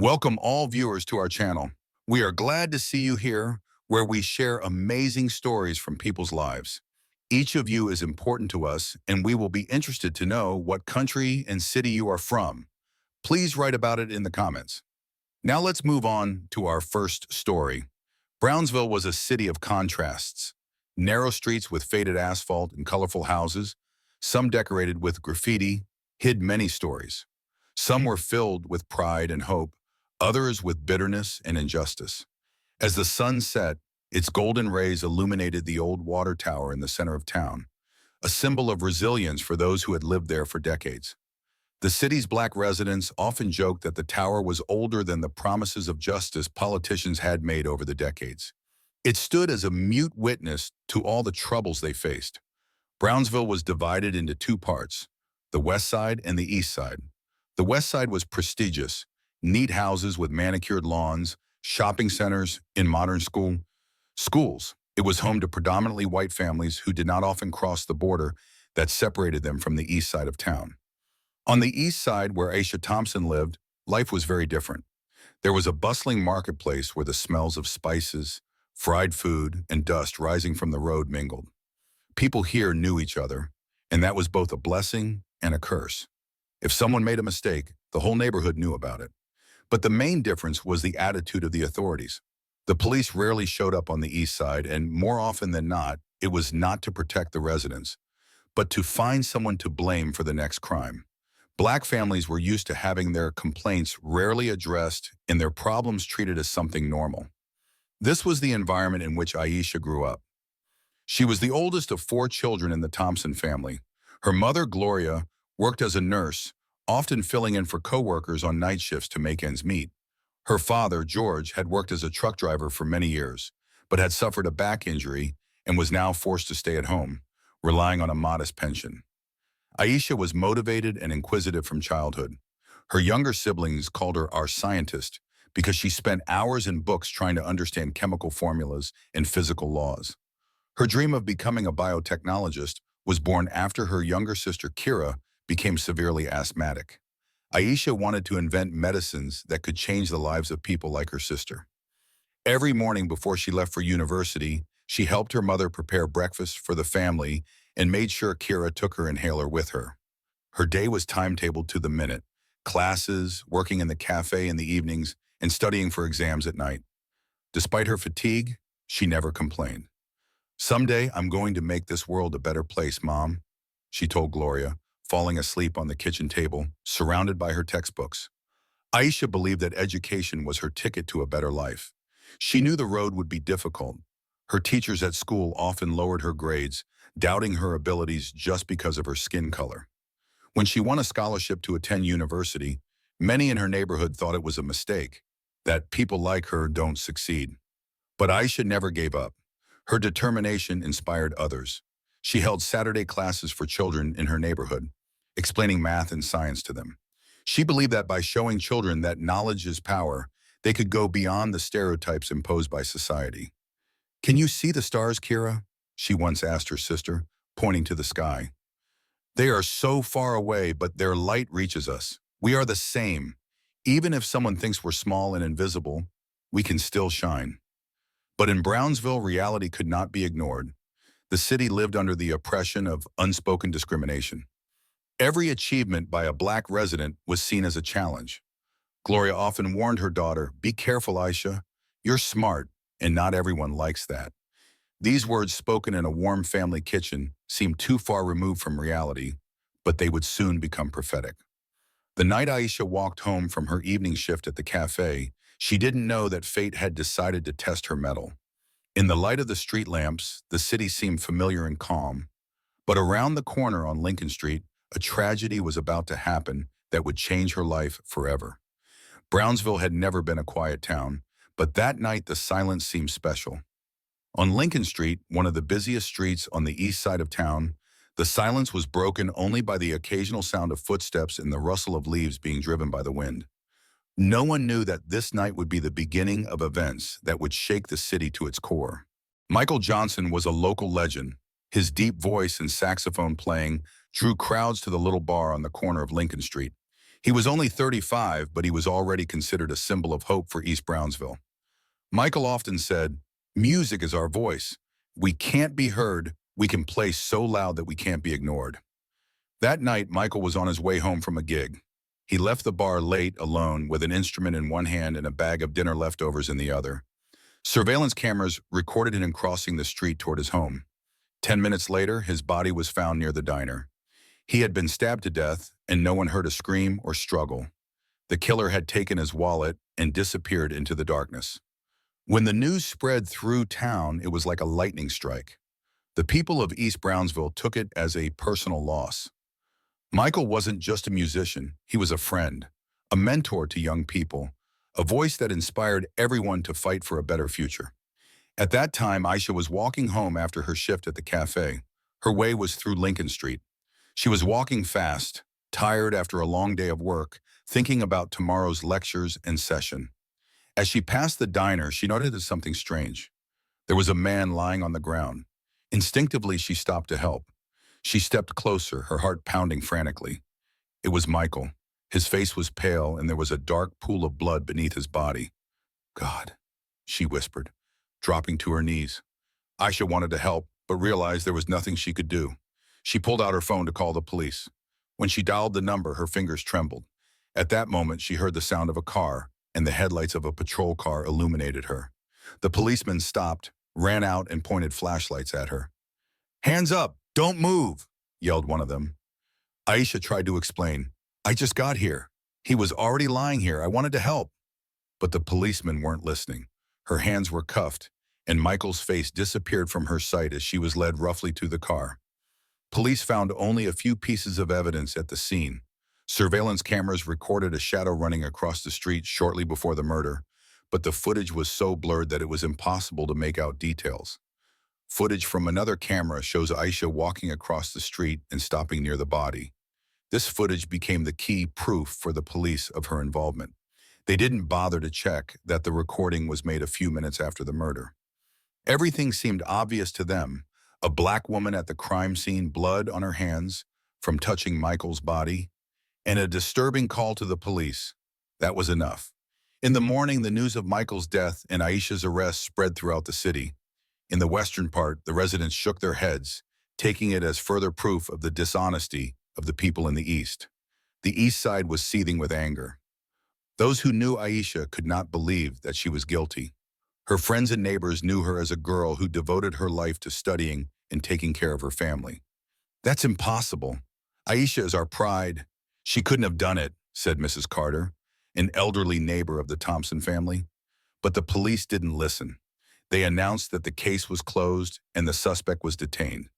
Welcome all viewers to our channel. We are glad to see you here where we share amazing stories from people's lives. Each of you is important to us and we will be interested to know what country and city you are from. Please write about it in the comments. Now let's move on to our first story. Brownsville was a city of contrasts. Narrow streets with faded asphalt and colorful houses, some decorated with graffiti, hid many stories. Some were filled with pride and hope, others with bitterness and injustice. As the sun set, its golden rays illuminated the old water tower in the center of town, a symbol of resilience for those who had lived there for decades. The city's black residents often joked that the tower was older than the promises of justice politicians had made over the decades. It stood as a mute witness to all the troubles they faced. Brownsville was divided into two parts, the west side and the east side. The west side was prestigious, neat houses with manicured lawns, shopping centers, in modern schools. It was home to predominantly white families who did not often cross the border that separated them from the east side of town. On the east side, where Aisha Thompson lived, life was very different. There was a bustling marketplace where the smells of spices, fried food, and dust rising from the road mingled. People here knew each other, and that was both a blessing and a curse. If someone made a mistake, the whole neighborhood knew about it. But the main difference was the attitude of the authorities. The police rarely showed up on the east side, and more often than not, it was not to protect the residents, but to find someone to blame for the next crime. Black families were used to having their complaints rarely addressed and their problems treated as something normal. This was the environment in which Aisha grew up. She was the oldest of four children in the Thompson family. Her mother, Gloria, worked as a nurse, often filling in for co-workers on night shifts to make ends meet. Her father, George, had worked as a truck driver for many years, but had suffered a back injury and was now forced to stay at home, relying on a modest pension. Aisha was motivated and inquisitive from childhood. Her younger siblings called her our scientist because she spent hours in books trying to understand chemical formulas and physical laws. Her dream of becoming a biotechnologist was born after her younger sister, Kira, became severely asthmatic. Aisha wanted to invent medicines that could change the lives of people like her sister. Every morning before she left for university, she helped her mother prepare breakfast for the family and made sure Kira took her inhaler with her. Her day was timetabled to the minute, classes, working in the cafe in the evenings, and studying for exams at night. Despite her fatigue, she never complained. "Someday I'm going to make this world a better place, Mom," she told Gloria, falling asleep on the kitchen table, surrounded by her textbooks. Aisha believed that education was her ticket to a better life. She knew the road would be difficult. Her teachers at school often lowered her grades, doubting her abilities just because of her skin color. When she won a scholarship to attend university, many in her neighborhood thought it was a mistake, that people like her don't succeed. But Aisha never gave up. Her determination inspired others. She held Saturday classes for children in her neighborhood, explaining math and science to them. She believed that by showing children that knowledge is power, they could go beyond the stereotypes imposed by society. "Can you see the stars, Kira?" she once asked her sister, pointing to the sky. "They are so far away, but their light reaches us. We are the same. Even if someone thinks we're small and invisible, we can still shine." But in Brownsville, reality could not be ignored. The city lived under the oppression of unspoken discrimination. Every achievement by a black resident was seen as a challenge. Gloria often warned her daughter, "Be careful, Aisha. You're smart, and not everyone likes that." These words spoken in a warm family kitchen seemed too far removed from reality, but they would soon become prophetic. The night Aisha walked home from her evening shift at the cafe, she didn't know that fate had decided to test her mettle. In the light of the street lamps, the city seemed familiar and calm. But around the corner on Lincoln Street, a tragedy was about to happen that would change her life forever. Brownsville had never been a quiet town, but that night the silence seemed special. On Lincoln Street, one of the busiest streets on the east side of town, the silence was broken only by the occasional sound of footsteps and the rustle of leaves being driven by the wind. No one knew that this night would be the beginning of events that would shake the city to its core. Michael Johnson was a local legend. His deep voice and saxophone playing drew crowds to the little bar on the corner of Lincoln Street. He was only 35, but he was already considered a symbol of hope for East Brownsville. Michael often said, "Music is our voice. We can't be heard. We can play so loud that we can't be ignored." That night, Michael was on his way home from a gig. He left the bar late, alone, with an instrument in one hand and a bag of dinner leftovers in the other. Surveillance cameras recorded him crossing the street toward his home. 10 minutes later, his body was found near the diner. He had been stabbed to death, and no one heard a scream or struggle. The killer had taken his wallet and disappeared into the darkness. When the news spread through town, it was like a lightning strike. The people of East Brownsville took it as a personal loss. Michael wasn't just a musician, he was a friend, a mentor to young people, a voice that inspired everyone to fight for a better future. At that time, Aisha was walking home after her shift at the cafe. Her way was through Lincoln Street. She was walking fast, tired after a long day of work, thinking about tomorrow's lectures and session. As she passed the diner, she noticed something strange. There was a man lying on the ground. Instinctively, she stopped to help. She stepped closer, her heart pounding frantically. It was Michael. His face was pale, and there was a dark pool of blood beneath his body. "God," she whispered, dropping to her knees. Aisha wanted to help, but realized there was nothing she could do. She pulled out her phone to call the police. When she dialed the number, her fingers trembled. At that moment, she heard the sound of a car, and the headlights of a patrol car illuminated her. The policeman stopped, ran out, and pointed flashlights at her. "Hands up! Don't move!" yelled one of them. Aisha tried to explain. "I just got here. He was already lying here. I wanted to help." But the policemen weren't listening. Her hands were cuffed, and Michael's face disappeared from her sight as she was led roughly to the car. Police found only a few pieces of evidence at the scene. Surveillance cameras recorded a shadow running across the street shortly before the murder, but the footage was so blurred that it was impossible to make out details. Footage from another camera shows Aisha walking across the street and stopping near the body. This footage became the key proof for the police of her involvement. They didn't bother to check that the recording was made a few minutes after the murder. Everything seemed obvious to them. A black woman at the crime scene, blood on her hands from touching Michael's body, and a disturbing call to the police. That was enough. In the morning, the news of Michael's death and Aisha's arrest spread throughout the city. In the western part, the residents shook their heads, taking it as further proof of the dishonesty of the people in the east. The east side was seething with anger. Those who knew Aisha could not believe that she was guilty. Her friends and neighbors knew her as a girl who devoted her life to studying and taking care of her family. "That's impossible. Aisha is our pride. She couldn't have done it," said Mrs. Carter, an elderly neighbor of the Thompson family. But the police didn't listen. They announced that the case was closed and the suspect was detained.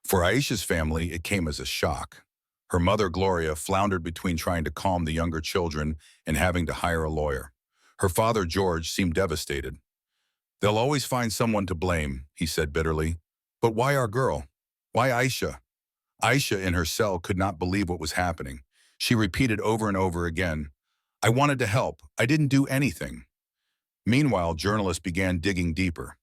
For Aisha's family, it came as a shock. Her mother, Gloria, floundered between trying to calm the younger children and having to hire a lawyer. Her father, George, seemed devastated. "They'll always find someone to blame," he said bitterly. "But why our girl? Why Aisha?" Aisha in her cell could not believe what was happening. She repeated over and over again, "I wanted to help. I didn't do anything." Meanwhile, journalists began digging deeper.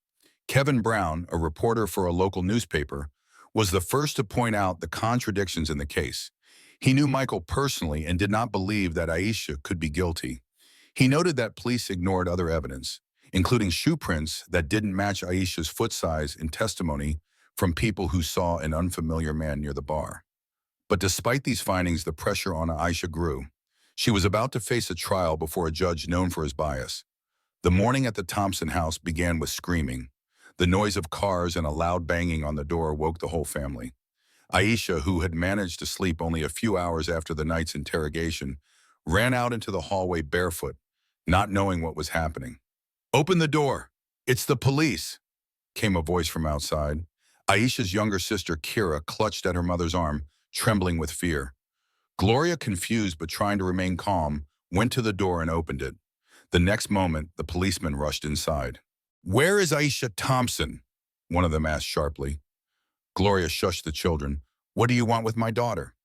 Kevin Brown, a reporter for a local newspaper, was the first to point out the contradictions in the case. He knew Michael personally and did not believe that Aisha could be guilty. He noted that police ignored other evidence, including shoe prints that didn't match Aisha's foot size and testimony from people who saw an unfamiliar man near the bar. But despite these findings, the pressure on Aisha grew. She was about to face a trial before a judge known for his bias. The morning at the Thompson house began with screaming. The noise of cars and a loud banging on the door woke the whole family. Aisha, who had managed to sleep only a few hours after the night's interrogation, ran out into the hallway barefoot, not knowing what was happening. "Open the door! It's the police!" came a voice from outside. Aisha's younger sister, Kira, clutched at her mother's arm, trembling with fear. Gloria, confused but trying to remain calm, went to the door and opened it. The next moment, the policeman rushed inside. "Where is Aisha Thompson?" one of them asked sharply. Gloria shushed the children. "What do you want with my daughter?"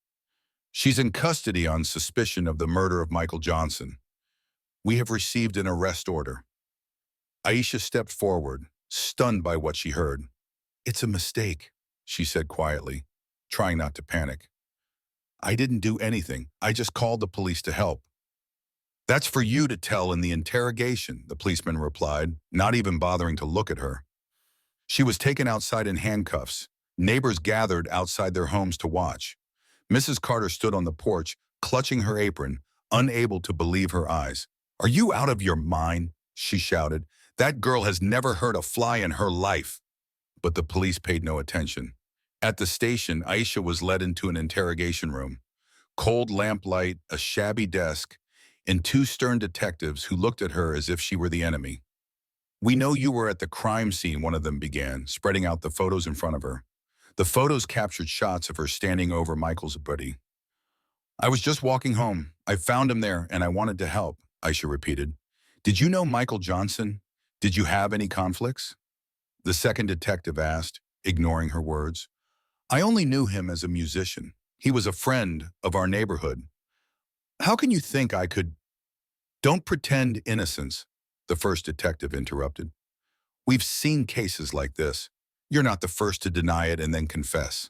"She's in custody on suspicion of the murder of Michael Johnson. We have received an arrest order." Aisha stepped forward, stunned by what she heard. "It's a mistake," she said quietly, trying not to panic. I didn't do anything. I just called the police to help. That's for you to tell in the interrogation, the policeman replied, not even bothering to look at her. She was taken outside in handcuffs. Neighbors gathered outside their homes to watch. Mrs. Carter stood on the porch, clutching her apron, unable to believe her eyes. "Are you out of your mind?" she shouted. "That girl has never hurt a fly in her life." But the police paid no attention. At the station, Aisha was led into an interrogation room. Cold lamplight, a shabby desk, and two stern detectives who looked at her as if she were the enemy. "We know you were at the crime scene," one of them began, spreading out the photos in front of her. The photos captured shots of her standing over Michael's body. "I was just walking home. I found him there and I wanted to help," Aisha repeated. "Did you know Michael Johnson? Did you have any conflicts?" The second detective asked, ignoring her words. "I only knew him as a musician. He was a friend of our neighborhood." "How can you think I could—" "Don't pretend innocence," the first detective interrupted. "We've seen cases like this. You're not the first to deny it and then confess."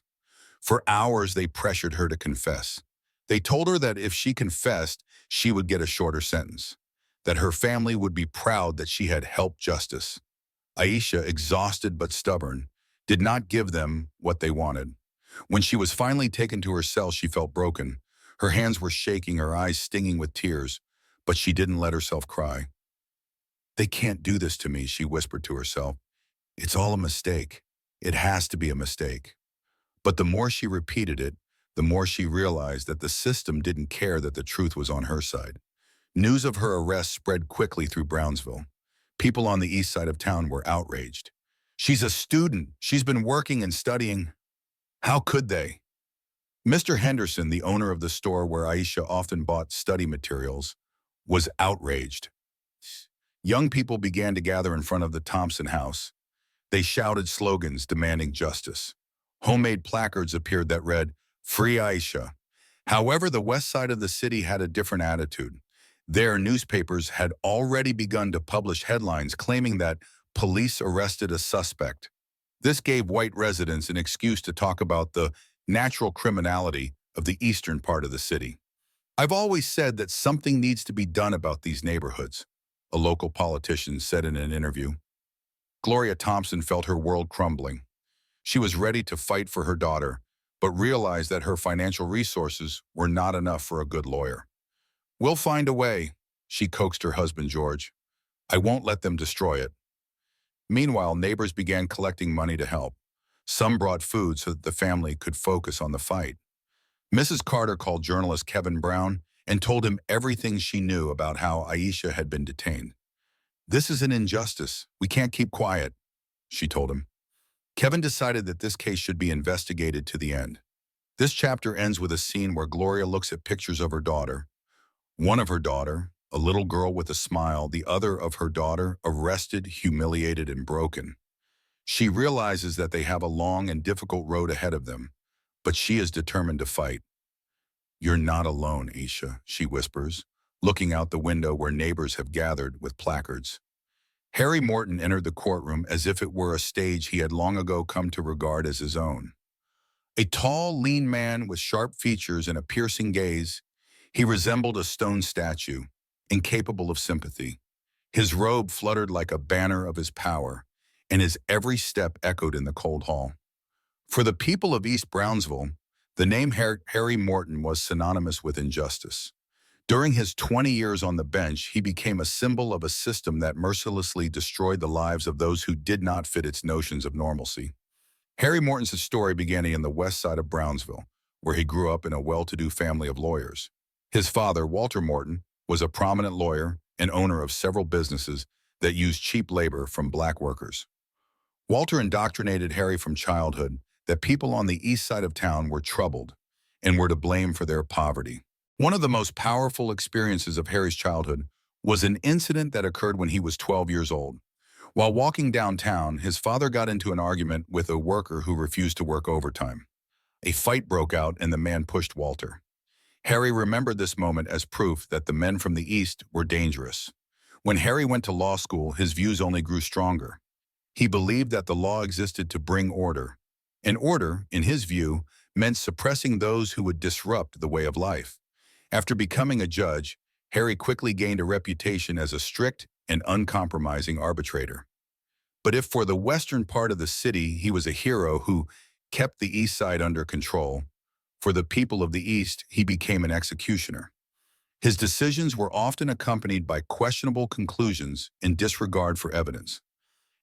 For hours, they pressured her to confess. They told her that if she confessed, she would get a shorter sentence, that her family would be proud that she had helped justice. Aisha, exhausted but stubborn, did not give them what they wanted. When she was finally taken to her cell, she felt broken. Her hands were shaking, her eyes stinging with tears, but she didn't let herself cry. "They can't do this to me," she whispered to herself. "It's all a mistake. It has to be a mistake." But the more she repeated it, the more she realized that the system didn't care that the truth was on her side. News of her arrest spread quickly through Brownsville. People on the east side of town were outraged. "She's a student. She's been working and studying. How could they?" Mr. Henderson, the owner of the store where Aisha often bought study materials, was outraged. Young people began to gather in front of the Thompson house. They shouted slogans demanding justice. Homemade placards appeared that read, "Free Aisha." However, the west side of the city had a different attitude. Their newspapers had already begun to publish headlines claiming that police arrested a suspect. This gave white residents an excuse to talk about the natural criminality of the eastern part of the city. "I've always said that something needs to be done about these neighborhoods," a local politician said in an interview. Gloria Thompson felt her world crumbling. She was ready to fight for her daughter, but realized that her financial resources were not enough for a good lawyer. "We'll find a way," she coaxed her husband George. "I won't let them destroy it." Meanwhile, neighbors began collecting money to help. Some brought food so that the family could focus on the fight. Mrs. Carter called journalist Kevin Brown and told him everything she knew about how Aisha had been detained. "This is an injustice. We can't keep quiet," she told him. Kevin decided that this case should be investigated to the end. This chapter ends with a scene where Gloria looks at pictures of her daughter. One of her daughter, a little girl with a smile, the other of her daughter, arrested, humiliated, and broken. She realizes that they have a long and difficult road ahead of them, but she is determined to fight. "You're not alone, Aisha," she whispers, looking out the window where neighbors have gathered with placards. Harry Morton entered the courtroom as if it were a stage he had long ago come to regard as his own. A tall, lean man with sharp features and a piercing gaze, he resembled a stone statue, incapable of sympathy. His robe fluttered like a banner of his power, and his every step echoed in the cold hall. For the people of East Brownsville, the name Harry Morton was synonymous with injustice. During his 20 years on the bench, he became a symbol of a system that mercilessly destroyed the lives of those who did not fit its notions of normalcy. Harry Morton's story began in the west side of Brownsville, where he grew up in a well-to-do family of lawyers. His father, Walter Morton, was a prominent lawyer and owner of several businesses that used cheap labor from black workers. Walter indoctrinated Harry from childhood that people on the east side of town were troubled and were to blame for their poverty. One of the most powerful experiences of Harry's childhood was an incident that occurred when he was 12 years old. While walking downtown, his father got into an argument with a worker who refused to work overtime. A fight broke out and the man pushed Walter. Harry remembered this moment as proof that the men from the East were dangerous. When Harry went to law school, his views only grew stronger. He believed that the law existed to bring order, and order, in his view, meant suppressing those who would disrupt the way of life. After becoming a judge, Harry quickly gained a reputation as a strict and uncompromising arbitrator. But if for the western part of the city he was a hero who kept the east side under control, for the people of the east he became an executioner. His decisions were often accompanied by questionable conclusions and disregard for evidence.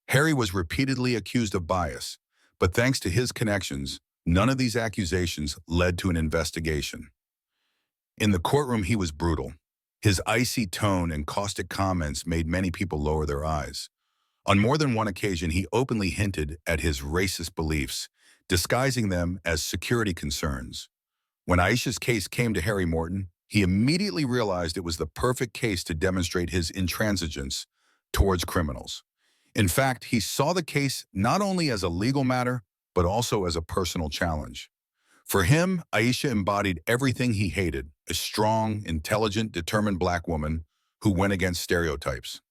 Harry was repeatedly accused of bias, but thanks to his connections, none of these accusations led to an investigation. In the courtroom, he was brutal. His icy tone and caustic comments made many people lower their eyes. On more than one occasion, he openly hinted at his racist beliefs, disguising them as security concerns. When Aisha's case came to Harry Morton, he immediately realized it was the perfect case to demonstrate his intransigence towards criminals. In fact, he saw the case not only as a legal matter, but also as a personal challenge. For him, Aisha embodied everything he hated, a strong, intelligent, determined black woman who went against stereotypes.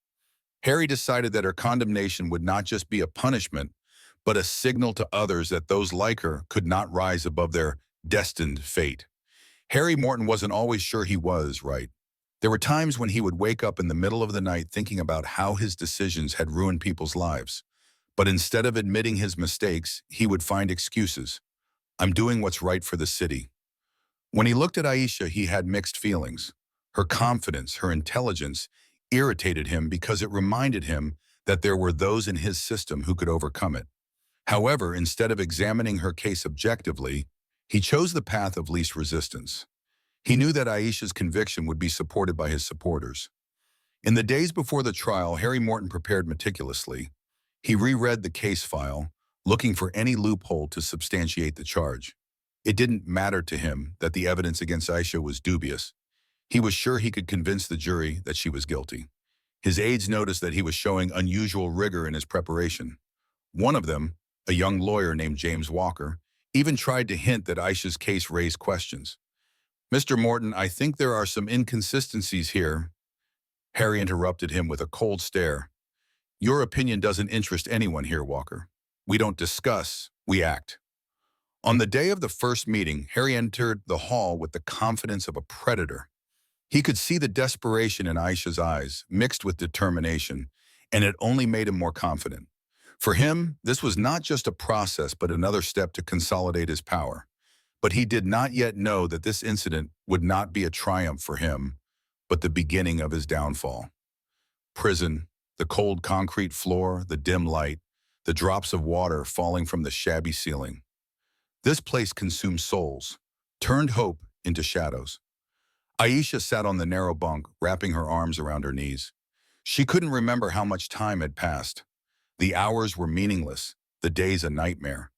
Harry decided that her condemnation would not just be a punishment, but a signal to others that those like her could not rise above their destined fate. Harry Morton wasn't always sure he was right. There were times when he would wake up in the middle of the night thinking about how his decisions had ruined people's lives. But instead of admitting his mistakes, he would find excuses. I'm doing what's right for the city. When he looked at Aisha, he had mixed feelings. Her confidence, her intelligence, irritated him because it reminded him that there were those in his system who could overcome it. However, instead of examining her case objectively, he chose the path of least resistance. He knew that Aisha's conviction would be supported by his supporters. In the days before the trial, Harry Morton prepared meticulously. He reread the case file, looking for any loophole to substantiate the charge. It didn't matter to him that the evidence against Aisha was dubious. He was sure he could convince the jury that she was guilty. His aides noticed that he was showing unusual rigor in his preparation. One of them, a young lawyer named James Walker, even tried to hint that Aisha's case raised questions. Mr. Morton, I think there are some inconsistencies here. Harry interrupted him with a cold stare. Your opinion doesn't interest anyone here, Walker. We don't discuss, we act. On the day of the first meeting, Harry entered the hall with the confidence of a predator. He could see the desperation in Aisha's eyes, mixed with determination, and it only made him more confident. For him, this was not just a process, but another step to consolidate his power. But he did not yet know that this incident would not be a triumph for him, but the beginning of his downfall. Prison, the cold concrete floor, the dim light, the drops of water falling from the shabby ceiling. This place consumed souls, turned hope into shadows. Aisha sat on the narrow bunk, wrapping her arms around her knees. She couldn't remember how much time had passed. The hours were meaningless, the days a nightmare.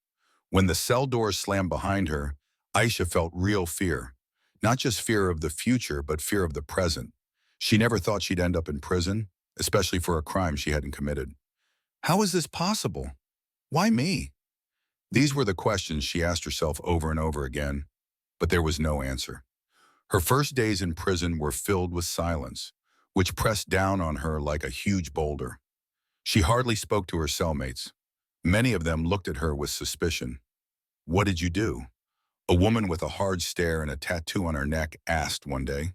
When the cell doors slammed behind her, Aisha felt real fear. Not just fear of the future, but fear of the present. She never thought she'd end up in prison, especially for a crime she hadn't committed. How is this possible? Why me? These were the questions she asked herself over and over again, but there was no answer. Her first days in prison were filled with silence, which pressed down on her like a huge boulder. She hardly spoke to her cellmates. Many of them looked at her with suspicion. What did you do? A woman with a hard stare and a tattoo on her neck asked one day.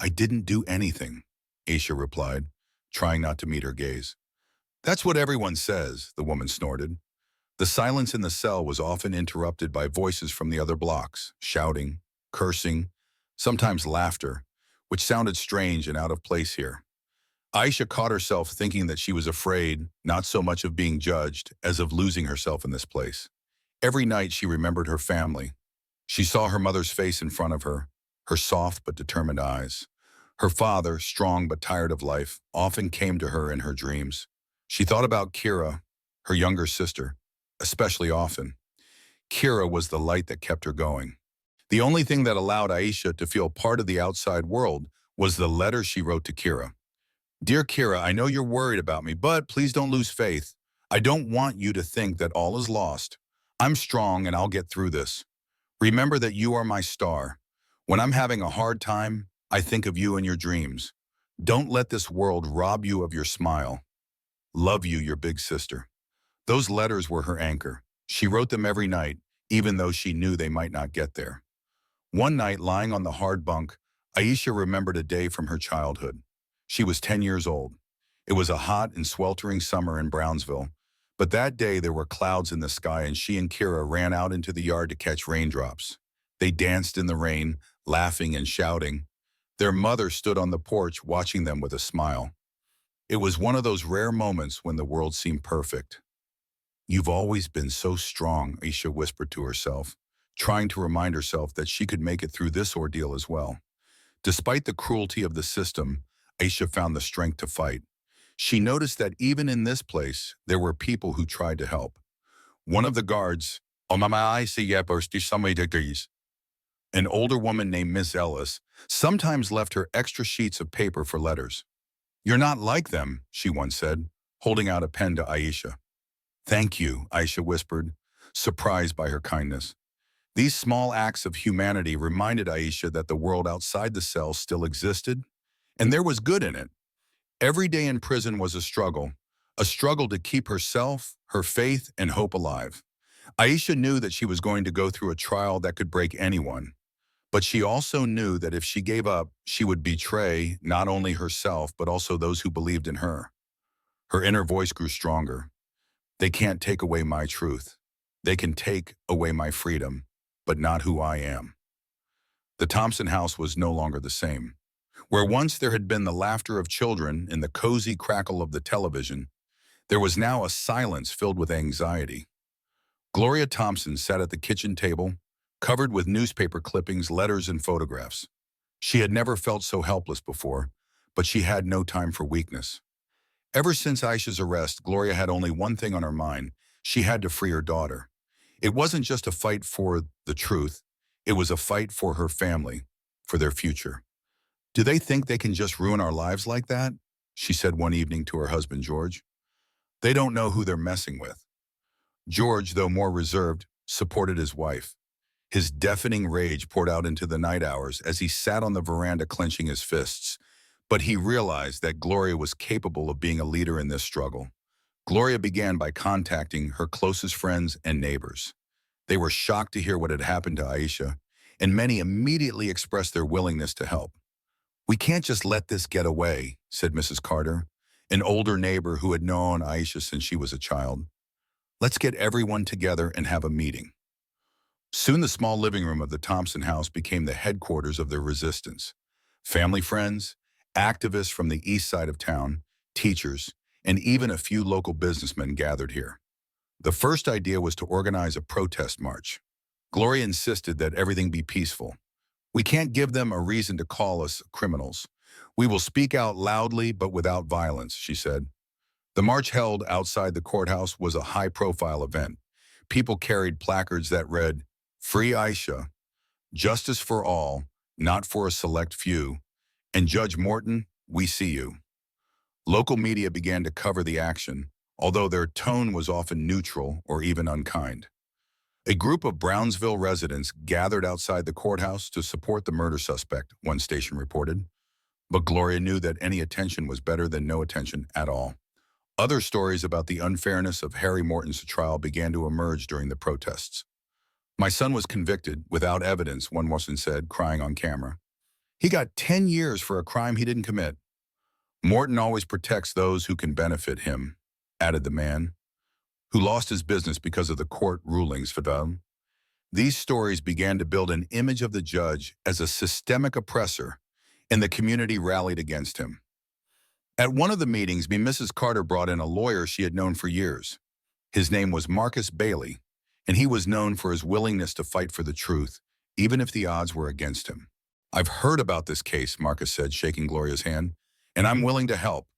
I didn't do anything, Aisha replied, trying not to meet her gaze. That's what everyone says, the woman snorted. The silence in the cell was often interrupted by voices from the other blocks, shouting, cursing, sometimes laughter, which sounded strange and out of place here. Aisha caught herself thinking that she was afraid, not so much of being judged as of losing herself in this place. Every night she remembered her family. She saw her mother's face in front of her, her soft but determined eyes. Her father, strong but tired of life, often came to her in her dreams. She thought about Kira, her younger sister, especially often. Kira was the light that kept her going. The only thing that allowed Aisha to feel part of the outside world was the letter she wrote to Kira. Dear Kira, I know you're worried about me, but please don't lose faith. I don't want you to think that all is lost. I'm strong and I'll get through this. Remember that you are my star. When I'm having a hard time, I think of you in your dreams. Don't let this world rob you of your smile. Love you, your big sister. Those letters were her anchor. She wrote them every night, even though she knew they might not get there. One night, lying on the hard bunk, Aisha remembered a day from her childhood. She was 10 years old. It was a hot and sweltering summer in Brownsville, but that day there were clouds in the sky and she and Kira ran out into the yard to catch raindrops. They danced in the rain, laughing and shouting. Their mother stood on the porch watching them with a smile. It was one of those rare moments when the world seemed perfect. "You've always been so strong," Aisha whispered to herself, trying to remind herself that she could make it through this ordeal as well. Despite the cruelty of the system, Aisha found the strength to fight. She noticed that even in this place, there were people who tried to help. One of the guards, an older woman named Miss Ellis, sometimes left her extra sheets of paper for letters. "You're not like them," she once said, holding out a pen to Aisha. "Thank you," Aisha whispered, surprised by her kindness. These small acts of humanity reminded Aisha that the world outside the cell still existed, and there was good in it. Every day in prison was a struggle to keep herself, her faith, and hope alive. Aisha knew that she was going to go through a trial that could break anyone, but she also knew that if she gave up, she would betray not only herself, but also those who believed in her. Her inner voice grew stronger. "They can't take away my truth. They can take away my freedom, but not who I am." The Thompson house was no longer the same. Where once there had been the laughter of children and the cozy crackle of the television, there was now a silence filled with anxiety. Gloria Thompson sat at the kitchen table, covered with newspaper clippings, letters, and photographs. She had never felt so helpless before, but she had no time for weakness. Ever since Aisha's arrest, Gloria had only one thing on her mind. She had to free her daughter. It wasn't just a fight for the truth. It was a fight for her family, for their future. "Do they think they can just ruin our lives like that?" she said one evening to her husband, George. "They don't know who they're messing with." George, though more reserved, supported his wife. His deafening rage poured out into the night hours as he sat on the veranda clenching his fists. But he realized that Gloria was capable of being a leader in this struggle. Gloria began by contacting her closest friends and neighbors. They were shocked to hear what had happened to Aisha, and many immediately expressed their willingness to help. "We can't just let this get away," said Mrs. Carter, an older neighbor who had known Aisha since she was a child. "Let's get everyone together and have a meeting." Soon the small living room of the Thompson house became the headquarters of their resistance. Family friends, activists from the east side of town, teachers, and even a few local businessmen gathered here. The first idea was to organize a protest march. Gloria insisted that everything be peaceful. "We can't give them a reason to call us criminals. We will speak out loudly but without violence," she said. The march held outside the courthouse was a high-profile event. People carried placards that read, "Free Aisha," "Justice for all, not for a select few," and "Judge Morton, we see you." Local media began to cover the action, although their tone was often neutral or even unkind. A group of Brownsville residents gathered outside the courthouse to support the murder suspect, one station reported. But Gloria knew that any attention was better than no attention at all. Other stories about the unfairness of Harry Morton's trial began to emerge during the protests. "My son was convicted without evidence," one woman said, crying on camera. "He got 10 years for a crime he didn't commit." "Morton always protects those who can benefit him," added the man, who lost his business because of the court rulings for them. These stories began to build an image of the judge as a systemic oppressor, and the community rallied against him. At one of the meetings, Mrs. Carter brought in a lawyer she had known for years. His name was Marcus Bailey, and he was known for his willingness to fight for the truth, even if the odds were against him. "I've heard about this case," Marcus said, shaking Gloria's hand, "and I'm willing to help.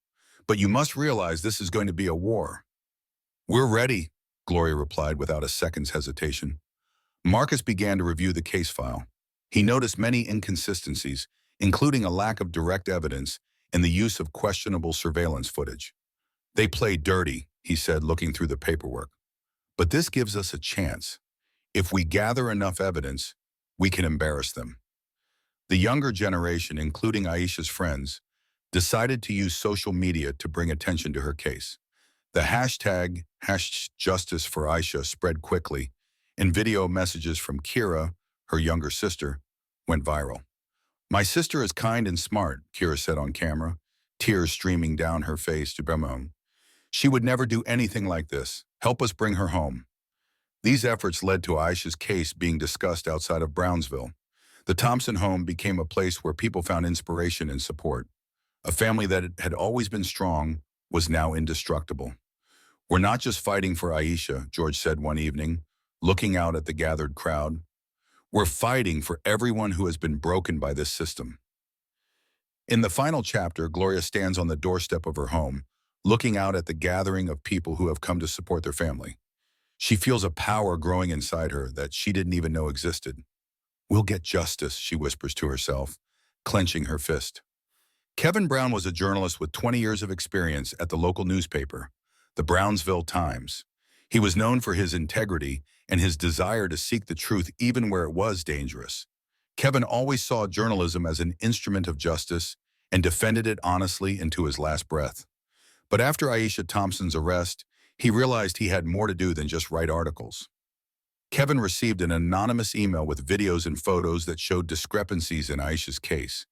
But you must realize this is going to be a war." "We're ready," Gloria replied without a second's hesitation. Marcus began to review the case file. He noticed many inconsistencies, including a lack of direct evidence and the use of questionable surveillance footage. "They play dirty," he said, looking through the paperwork. "But this gives us a chance. If we gather enough evidence, we can embarrass them." The younger generation, including Aisha's friends, decided to use social media to bring attention to her case. The hashtag #JusticeForAisha spread quickly, and video messages from Kira, her younger sister, went viral. "My sister is kind and smart," Kira said on camera, tears streaming down her face to Bremon. "She would never do anything like this. Help us bring her home." These efforts led to Aisha's case being discussed outside of Brownsville. The Thompson home became a place where people found inspiration and support. A family that had always been strong was now indestructible. "We're not just fighting for Aisha," George said one evening, looking out at the gathered crowd. "We're fighting for everyone who has been broken by this system." In the final chapter, Gloria stands on the doorstep of her home, looking out at the gathering of people who have come to support their family. She feels a power growing inside her that she didn't even know existed. "We'll get justice," she whispers to herself, clenching her fist. Kevin Brown was a journalist with 20 years of experience at the local newspaper, the Brownsville Times. He was known for his integrity and his desire to seek the truth even where it was dangerous. Kevin always saw journalism as an instrument of justice and defended it honestly into his last breath. But after Aisha Thompson's arrest, he realized he had more to do than just write articles. Kevin received an anonymous email with videos and photos that showed discrepancies in Aisha's case,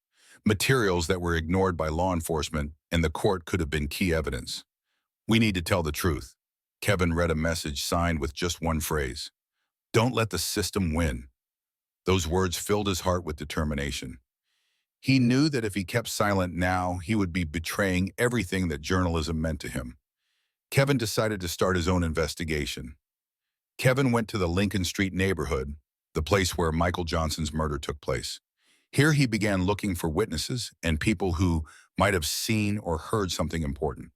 materials that were ignored by law enforcement and the court could have been key evidence. "We need to tell the truth." Kevin read a message signed with just one phrase: "Don't let the system win." Those words filled his heart with determination. He knew that if he kept silent now, he would be betraying everything that journalism meant to him. Kevin decided to start his own investigation. Kevin went to the Lincoln Street neighborhood, the place where Michael Johnson's murder took place. Here he began looking for witnesses and people who might have seen or heard something important.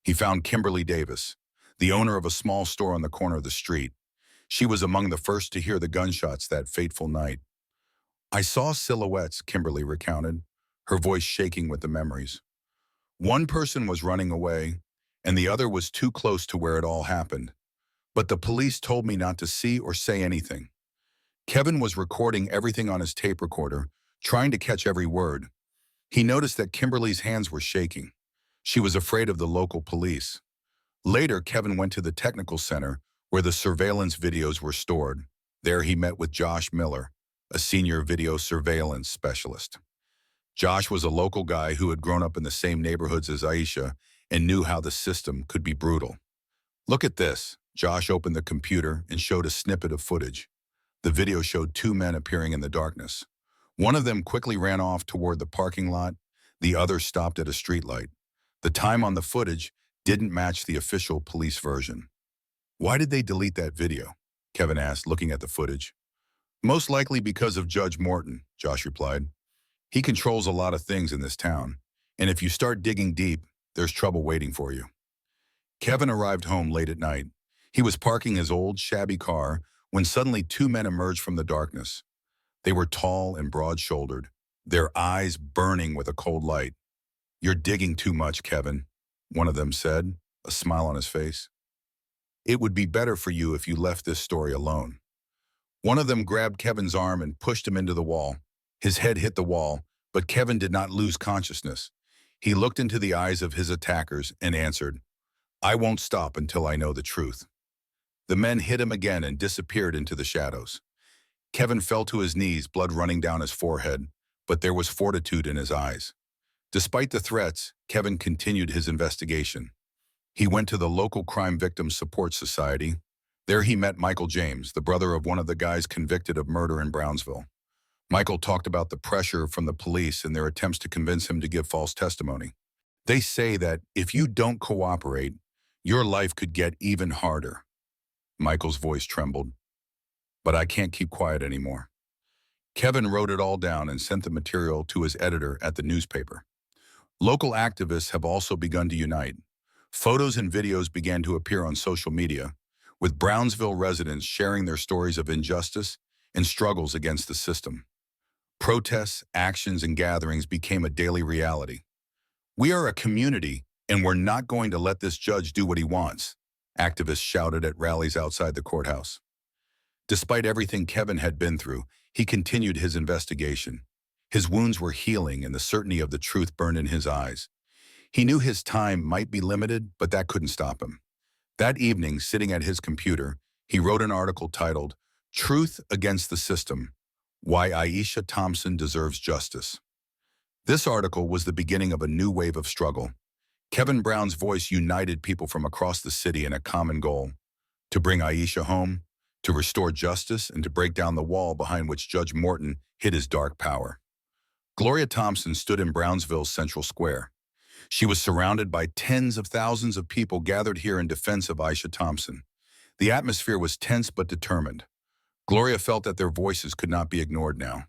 He found Kimberly Davis, the owner of a small store on the corner of the street. She was among the first to hear the gunshots that fateful night. "I saw silhouettes," Kimberly recounted, her voice shaking with the memories. "One person was running away, and the other was too close to where it all happened. But the police told me not to see or say anything." Kevin was recording everything on his tape recorder, trying to catch every word. He noticed that Kimberly's hands were shaking. She was afraid of the local police. Later, Kevin went to the technical center where the surveillance videos were stored. There he met with Josh Miller, a senior video surveillance specialist. Josh was a local guy who had grown up in the same neighborhoods as Aisha and knew how the system could be brutal. "Look at this." Josh opened the computer and showed a snippet of footage. The video showed two men appearing in the darkness. One of them quickly ran off toward the parking lot. The other stopped at a streetlight. The time on the footage didn't match the official police version. "Why did they delete that video?" Kevin asked, looking at the footage. "Most likely because of Judge Morton," Josh replied. "He controls a lot of things in this town, and if you start digging deep, there's trouble waiting for you." Kevin arrived home late at night. He was parking his old, shabby car when suddenly two men emerged from the darkness. They were tall and broad-shouldered, their eyes burning with a cold light. "You're digging too much, Kevin," one of them said, a smile on his face. "It would be better for you if you left this story alone." One of them grabbed Kevin's arm and pushed him into the wall. His head hit the wall, but Kevin did not lose consciousness. He looked into the eyes of his attackers and answered, "I won't stop until I know the truth." The men hit him again and disappeared into the shadows. Kevin fell to his knees, blood running down his forehead, but there was fortitude in his eyes. Despite the threats, Kevin continued his investigation. He went to the local Crime Victims Support Society. There he met Michael James, the brother of one of the guys convicted of murder in Brownsville. Michael talked about the pressure from the police and their attempts to convince him to give false testimony. "They say that if you don't cooperate, your life could get even harder." Michael's voice trembled. "But I can't keep quiet anymore." Kevin wrote it all down and sent the material to his editor at the newspaper. Local activists have also begun to unite. Photos and videos began to appear on social media, with Brownsville residents sharing their stories of injustice and struggles against the system. Protests, actions, and gatherings became a daily reality. "We are a community, and we're not going to let this judge do what he wants," activists shouted at rallies outside the courthouse. Despite everything Kevin had been through, he continued his investigation. His wounds were healing and the certainty of the truth burned in his eyes. He knew his time might be limited, but that couldn't stop him. That evening, sitting at his computer, he wrote an article titled, Truth Against the System: Why Aisha Thompson Deserves Justice. This article was the beginning of a new wave of struggle. Kevin Brown's voice united people from across the city in a common goal: to bring Aisha home, to restore justice, and to break down the wall behind which Judge Morton hid his dark power. Gloria Thompson stood in Brownsville's Central Square. She was surrounded by tens of thousands of people gathered here in defense of Aisha Thompson. The atmosphere was tense but determined. Gloria felt that their voices could not be ignored now.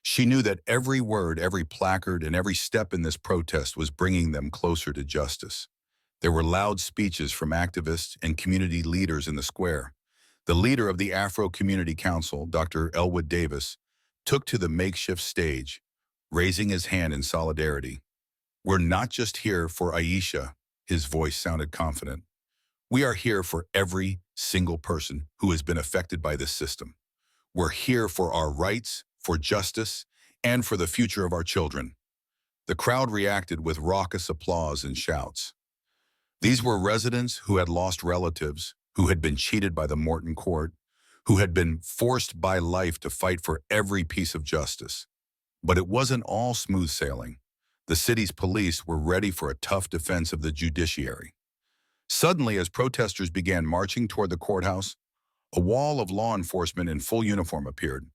She knew that every word, every placard, and every step in this protest was bringing them closer to justice. There were loud speeches from activists and community leaders in the square. The leader of the Afro Community Council, Dr. Elwood Davis, took to the makeshift stage, raising his hand in solidarity. "We're not just here for Aisha," his voice sounded confident. "We are here for every single person who has been affected by this system. We're here for our rights, for justice, and for the future of our children." The crowd reacted with raucous applause and shouts. These were residents who had lost relatives, who had been cheated by the Morton court, who had been forced by life to fight for every piece of justice. But it wasn't all smooth sailing. The city's police were ready for a tough defense of the judiciary. Suddenly, as protesters began marching toward the courthouse, a wall of law enforcement in full uniform appeared.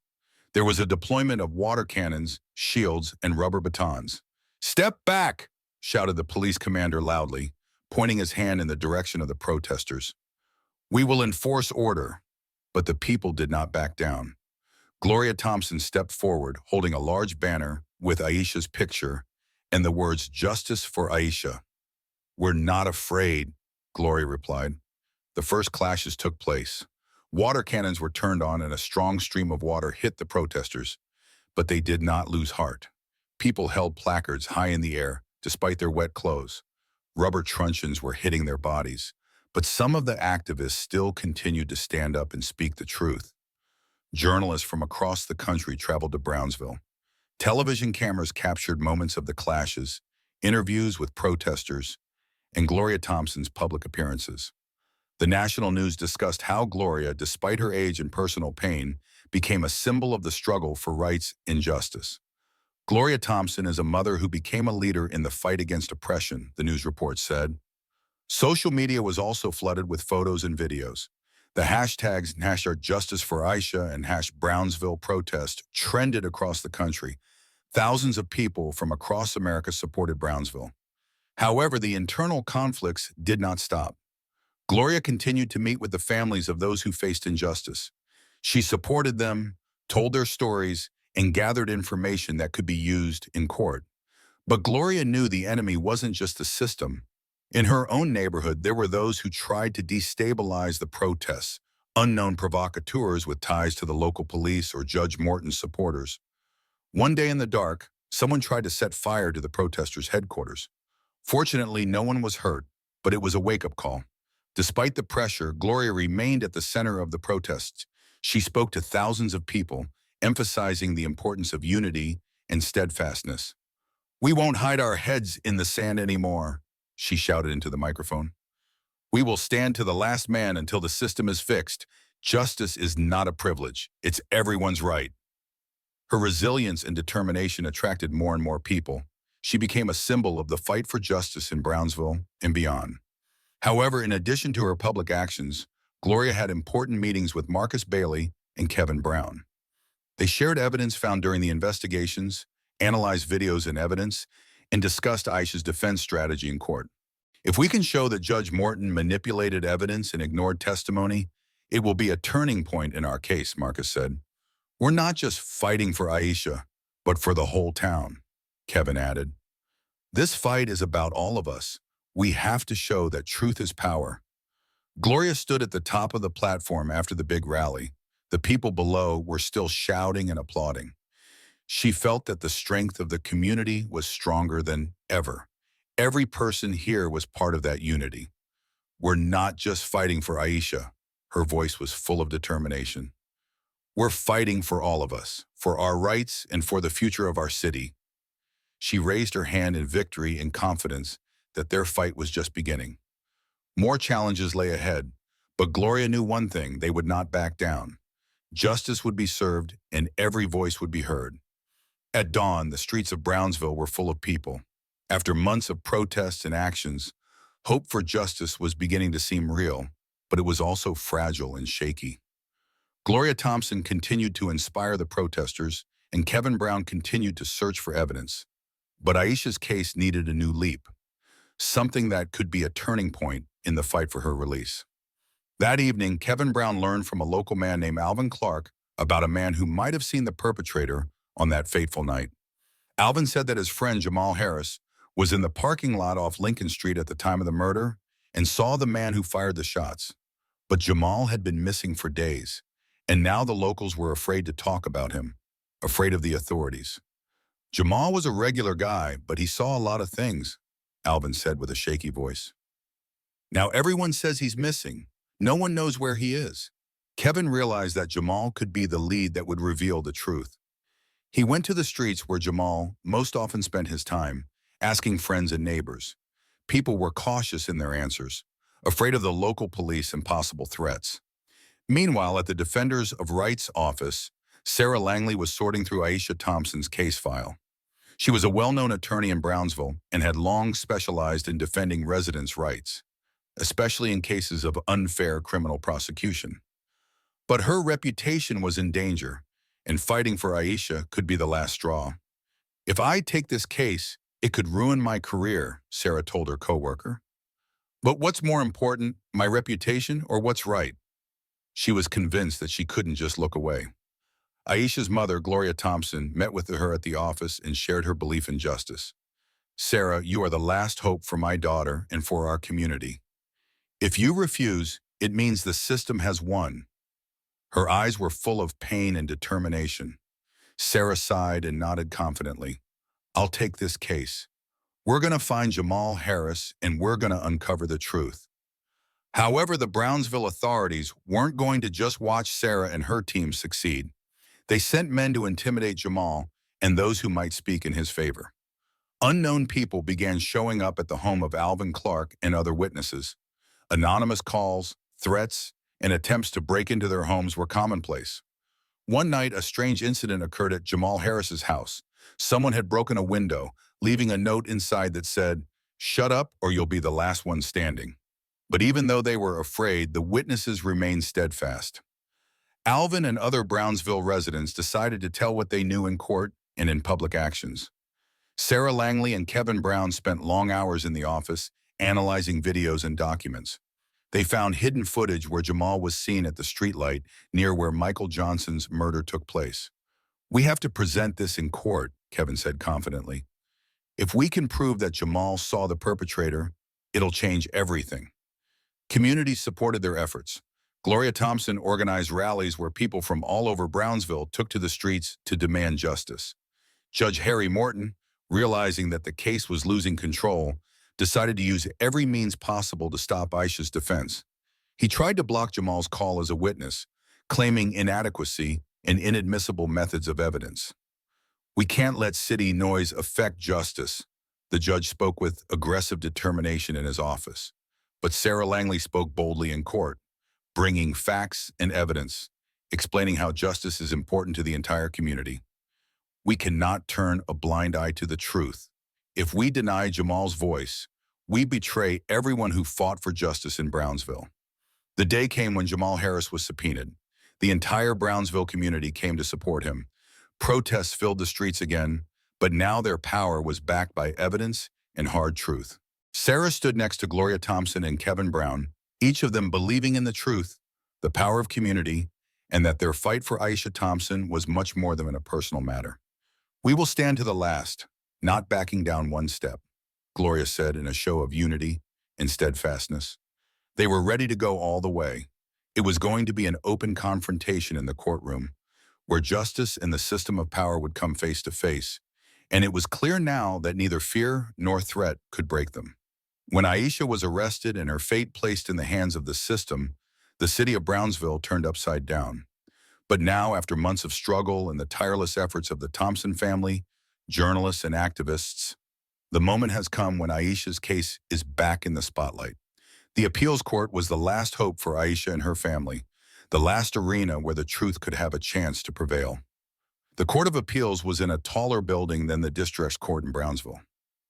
There was a deployment of water cannons, shields, and rubber batons. "Step back!" shouted the police commander loudly, pointing his hand in the direction of the protesters. "We will enforce order." But the people did not back down. Gloria Thompson stepped forward, holding a large banner with Aisha's picture and the words "Justice for Aisha." "We're not afraid," Gloria replied. The first clashes took place. Water cannons were turned on and a strong stream of water hit the protesters, but they did not lose heart. People held placards high in the air, despite their wet clothes. Rubber truncheons were hitting their bodies, but some of the activists still continued to stand up and speak the truth. Journalists from across the country traveled to Brownsville. Television cameras captured moments of the clashes, interviews with protesters, and Gloria Thompson's public appearances. The national news discussed how Gloria, despite her age and personal pain, became a symbol of the struggle for rights and justice. Gloria Thompson is a mother who became a leader in the fight against oppression, the news report said. Social media was also flooded with photos and videos. The hashtags #JusticeForAisha and #BrownsvilleProtest trended across the country. Thousands of people from across America supported Brownsville. However, the internal conflicts did not stop. Gloria continued to meet with the families of those who faced injustice. She supported them, told their stories, and gathered information that could be used in court. But Gloria knew the enemy wasn't just the system. In her own neighborhood, there were those who tried to destabilize the protests, unknown provocateurs with ties to the local police or Judge Morton's supporters. One day in the dark, someone tried to set fire to the protesters' headquarters. Fortunately, no one was hurt, but it was a wake-up call. Despite the pressure, Gloria remained at the center of the protests. She spoke to thousands of people, emphasizing the importance of unity and steadfastness. "We won't hide our heads in the sand anymore," she shouted into the microphone. "We will stand to the last man until the system is fixed. Justice is not a privilege. It's everyone's right." Her resilience and determination attracted more and more people. She became a symbol of the fight for justice in Brownsville and beyond. However, in addition to her public actions, Gloria had important meetings with Marcus Bailey and Kevin Brown. They shared evidence found during the investigations, analyzed videos and evidence, and discussed Aisha's defense strategy in court. "If we can show that Judge Morton manipulated evidence and ignored testimony, it will be a turning point in our case," Marcus said. "We're not just fighting for Aisha, but for the whole town," Kevin added. "This fight is about all of us. We have to show that truth is power." Gloria stood at the top of the platform after the big rally. The people below were still shouting and applauding. She felt that the strength of the community was stronger than ever. Every person here was part of that unity. "We're not just fighting for Aisha." Her voice was full of determination. "We're fighting for all of us, for our rights and for the future of our city." She raised her hand in victory and confidence that their fight was just beginning. More challenges lay ahead, but Gloria knew one thing: they would not back down. Justice would be served, and every voice would be heard. At dawn, the streets of Brownsville were full of people. After months of protests and actions, hope for justice was beginning to seem real, but it was also fragile and shaky. Gloria Thompson continued to inspire the protesters, and Kevin Brown continued to search for evidence. But Aisha's case needed a new leap, something that could be a turning point in the fight for her release. That evening, Kevin Brown learned from a local man named Alvin Clark about a man who might have seen the perpetrator on that fateful night. Alvin said that his friend Jamal Harris was in the parking lot off Lincoln Street at the time of the murder and saw the man who fired the shots. But Jamal had been missing for days, and now the locals were afraid to talk about him, afraid of the authorities. Jamal was a regular guy, but he saw a lot of things, Alvin said with a shaky voice. Now everyone says he's missing. No one knows where he is. Kevin realized that Jamal could be the lead that would reveal the truth. He went to the streets where Jamal most often spent his time, asking friends and neighbors. People were cautious in their answers, afraid of the local police and possible threats. Meanwhile, at the Defenders of Rights office, Sarah Langley was sorting through Aisha Thompson's case file. She was a well-known attorney in Brownsville and had long specialized in defending residents' rights, especially in cases of unfair criminal prosecution. But her reputation was in danger, and fighting for Aisha could be the last straw. "If I take this case, it could ruin my career," Sarah told her coworker. "But what's more important, my reputation or what's right?" She was convinced that she couldn't just look away. Aisha's mother, Gloria Thompson, met with her at the office and shared her belief in justice. "Sarah, you are the last hope for my daughter and for our community. If you refuse, it means the system has won." Her eyes were full of pain and determination. Sarah sighed and nodded confidently. "I'll take this case. We're going to find Jamal Harris and we're going to uncover the truth." However, the Brownsville authorities weren't going to just watch Sarah and her team succeed. They sent men to intimidate Jamal and those who might speak in his favor. Unknown people began showing up at the home of Alvin Clark and other witnesses. Anonymous calls, threats, and attempts to break into their homes were commonplace. One night, a strange incident occurred at Jamal Harris's house. Someone had broken a window, leaving a note inside that said, "Shut up or you'll be the last one standing." But even though they were afraid, the witnesses remained steadfast. Alvin and other Brownsville residents decided to tell what they knew in court and in public actions. Sarah Langley and Kevin Brown spent long hours in the office, analyzing videos and documents. They found hidden footage where Jamal was seen at the streetlight near where Michael Johnson's murder took place. "We have to present this in court," Kevin said confidently. "If we can prove that Jamal saw the perpetrator, it'll change everything." Communities supported their efforts. Gloria Thompson organized rallies where people from all over Brownsville took to the streets to demand justice. Judge Harry Morton, realizing that the case was losing control, decided to use every means possible to stop Aisha's defense. He tried to block Jamal's call as a witness, claiming inadequacy and inadmissible methods of evidence. "We can't let city noise affect justice," the judge spoke with aggressive determination in his office. But Sarah Langley spoke boldly in court, bringing facts and evidence, explaining how justice is important to the entire community. "We cannot turn a blind eye to the truth. If we deny Jamal's voice, we betray everyone who fought for justice in Brownsville." The day came when Jamal Harris was subpoenaed. The entire Brownsville community came to support him. Protests filled the streets again, but now their power was backed by evidence and hard truth. Sarah stood next to Gloria Thompson and Kevin Brown, each of them believing in the truth, the power of community, and that their fight for Aisha Thompson was much more than a personal matter. "We will stand to the last, not backing down one step," Gloria said in a show of unity and steadfastness. They were ready to go all the way. It was going to be an open confrontation in the courtroom, where justice and the system of power would come face to face, and it was clear now that neither fear nor threat could break them. When Aisha was arrested and her fate placed in the hands of the system, the city of Brownsville turned upside down. But now, after months of struggle and the tireless efforts of the Thompson family, journalists, and activists, the moment has come when Aisha's case is back in the spotlight. The appeals court was the last hope for Aisha and her family. the last arena where the truth could have a chance to prevail. The Court of Appeals was in a taller building than the district court in Brownsville.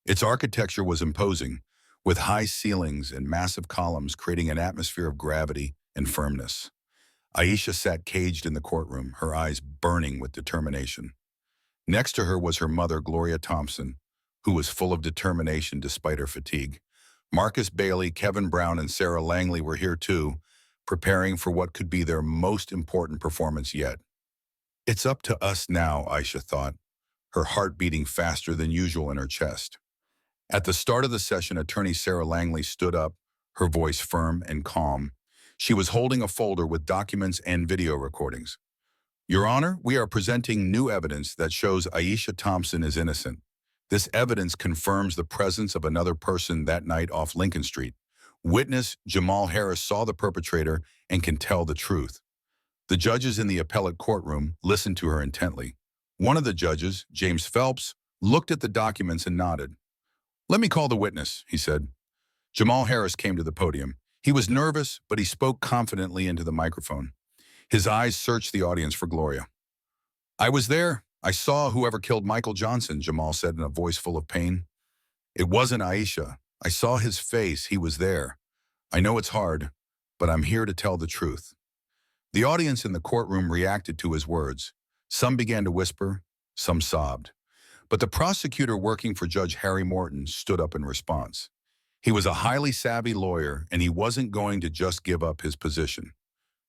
Its architecture was imposing, with high ceilings and massive columns creating an atmosphere of gravity and firmness. Aisha sat caged in the courtroom, her eyes burning with determination. Next to her was her mother, Gloria Thompson, who was full of determination despite her fatigue. Marcus Bailey, Kevin Brown, and Sarah Langley were here too, preparing for what could be their most important performance yet. It's up to us now, Aisha thought, her heart beating faster than usual in her chest. At the start of the session, attorney Sarah Langley stood up, her voice firm and calm. She was holding a folder with documents and video recordings. Your Honor, we are presenting new evidence that shows Aisha Thompson is innocent. This evidence confirms the presence of another person that night off Lincoln Street. Witness Jamal Harris saw the perpetrator and can tell the truth. The judges in the appellate courtroom listened to her intently. One of the judges, James Phelps, looked at the documents and nodded. "Let me call the witness," he said. Jamal Harris came to the podium. He was nervous, but he spoke confidently into the microphone. His eyes searched the audience for Gloria. "I was there. I saw whoever killed Michael Johnson," Jamal said in a voice full of pain. "It wasn't Aisha. I saw his face. He was there. I know it's hard, but I'm here to tell the truth." The audience in the courtroom reacted to his words. Some began to whisper, some sobbed. But the prosecutor working for Judge Harry Morton stood up in response. He was a highly savvy lawyer, and he wasn't going to just give up his position.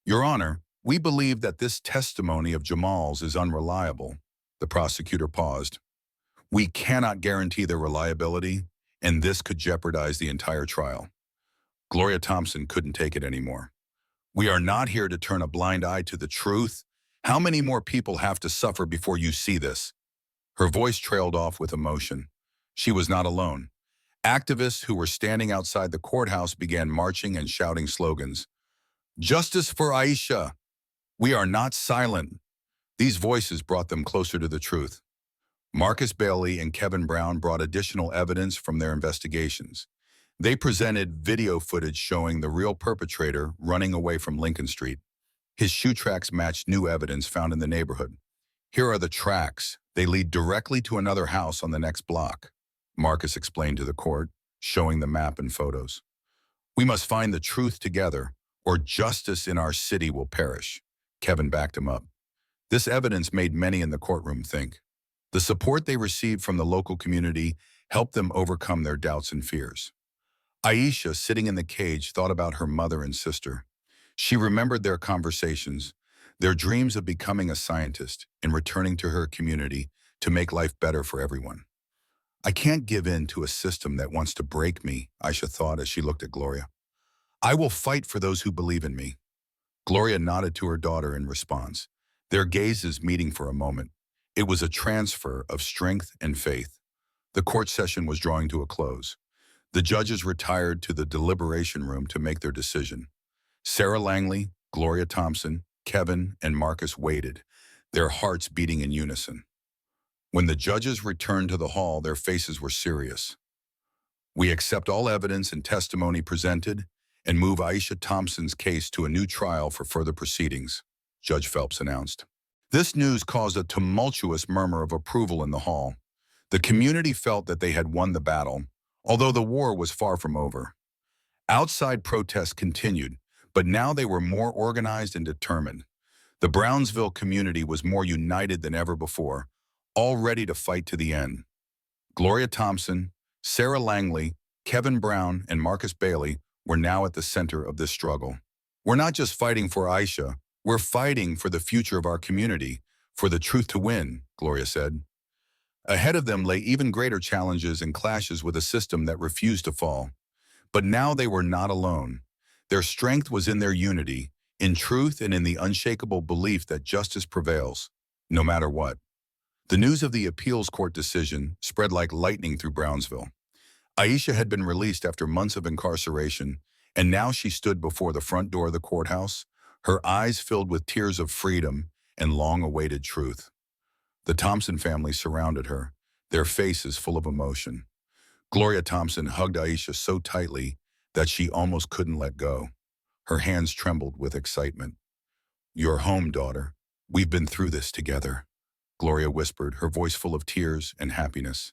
"Your Honor, we believe that this testimony of Jamal's is unreliable." The prosecutor paused. "We cannot guarantee their reliability, and this could jeopardize the entire trial." Gloria Thompson couldn't take it anymore. "We are not here to turn a blind eye to the truth. How many more people have to suffer before you see this?" Her voice trailed off with emotion. She was not alone. Activists who were standing outside the courthouse began marching and shouting slogans. "Justice for Aisha! We are not silent." These voices brought them closer to the truth. Marcus Bailey and Kevin Brown brought additional evidence from their investigations. They presented video footage showing the real perpetrator running away from Lincoln Street. His shoe tracks matched new evidence found in the neighborhood. "Here are the tracks. They lead directly to another house on the next block," Marcus explained to the court, showing the map and photos. "We must find the truth together, or justice in our city will perish," Kevin backed him up. This evidence made many in the courtroom think. The support they received from the local community helped them overcome their doubts and fears. Aisha, sitting in the cage, thought about her mother and sister. She remembered their conversations, their dreams of becoming a scientist and returning to her community to make life better for everyone. "I can't give in to a system that wants to break me," Aisha thought as she looked at Gloria. "I will fight for those who believe in me." Gloria nodded to her daughter in response, their gazes meeting for a moment. It was a transfer of strength and faith. The court session was drawing to a close. The judges retired to the deliberation room to make their decision. Sarah Langley, Gloria Thompson, Kevin, and Marcus waited, their hearts beating in unison. When the judges returned to the hall, their faces were serious. "We accept all evidence and testimony presented and move Aisha Thompson's case to a new trial for further proceedings," Judge Phelps announced. This news caused a tumultuous murmur of approval in the hall. The community felt that they had won the battle, although the war was far from over. Outside protests continued, but now they were more organized and determined. The Brownsville community was more united than ever before, all ready to fight to the end. Gloria Thompson, Sarah Langley, Kevin Brown, and Marcus Bailey were now at the center of this struggle. "We're not just fighting for Aisha, we're fighting for the future of our community, for the truth to win," Gloria said. Ahead of them lay even greater challenges and clashes with a system that refused to fall. But now they were not alone. Their strength was in their unity, in truth and in the unshakable belief that justice prevails, no matter what. The news of the appeals court decision spread like lightning through Brownsville. Aisha had been released after months of incarceration, and now she stood before the front door of the courthouse, her eyes filled with tears of freedom and long-awaited truth. The Thompson family surrounded her, their faces full of emotion. Gloria Thompson hugged Aisha so tightly that she almost couldn't let go. Her hands trembled with excitement. You're home, daughter. We've been through this together, Gloria whispered, her voice full of tears and happiness.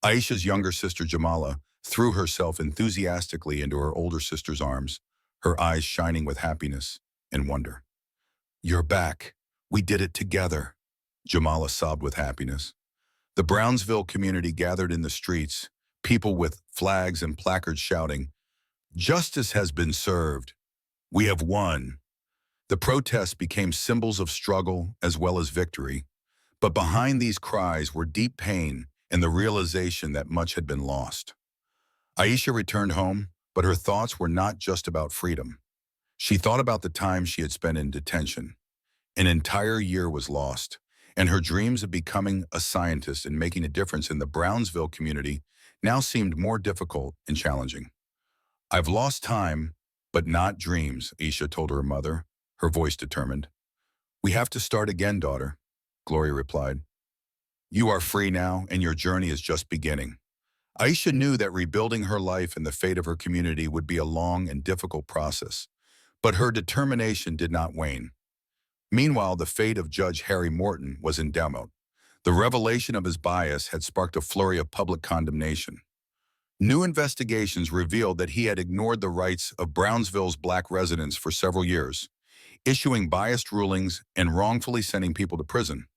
Aisha's younger sister, Jamala, threw herself enthusiastically into her older sister's arms, her eyes shining with happiness and wonder. You're back. We did it together, Jamala sobbed with happiness. The Brownsville community gathered in the streets, people with flags and placards shouting, "Justice has been served. We have won." The protests became symbols of struggle as well as victory, but behind these cries were deep pain and the realization that much had been lost. Aisha returned home, but her thoughts were not just about freedom. She thought about the time she had spent in detention. An entire year was lost, and her dreams of becoming a scientist and making a difference in the Brownsville community now seemed more difficult and challenging. I've lost time, but not dreams, Aisha told her mother, her voice determined. We have to start again, daughter, Gloria replied. You are free now, and your journey is just beginning. Aisha knew that rebuilding her life and the fate of her community would be a long and difficult process, but her determination did not wane. Meanwhile, the fate of Judge Harry Morton was in doubt. The revelation of his bias had sparked a flurry of public condemnation. New investigations revealed that he had ignored the rights of Brownsville's black residents for several years, issuing biased rulings and wrongfully sending people to prison.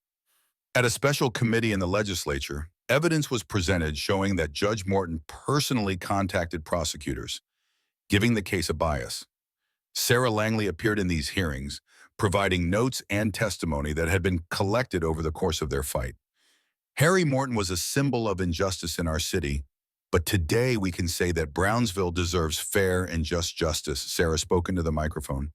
At a special committee in the legislature, evidence was presented showing that Judge Morton personally contacted prosecutors, giving the case a bias. Sarah Langley appeared in these hearings, providing notes and testimony that had been collected over the course of their fight. Harry Morton was a symbol of injustice in our city, but today we can say that Brownsville deserves fair and just justice, Sarah spoke into the microphone.